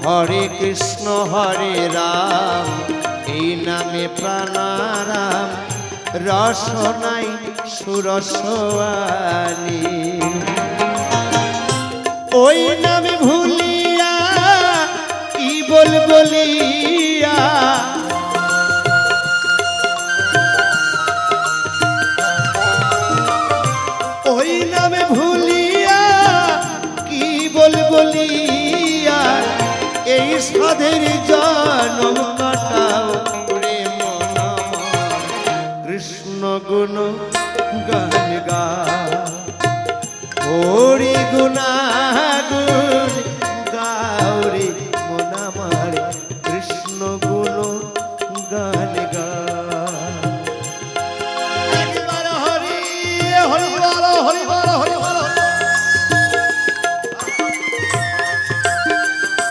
হরে কৃষ্ণ হরে রাম এই নামে প্রাণারাম রসনাই সুরসওয়ানি ওই নামে ভুলিয়া কি বলিয়া ওই নামে ভুলিয়া কি বলিয়া এই সাধের জন্ম কাটাও রে মন কৃষ্ণ গুণ গান গা হরি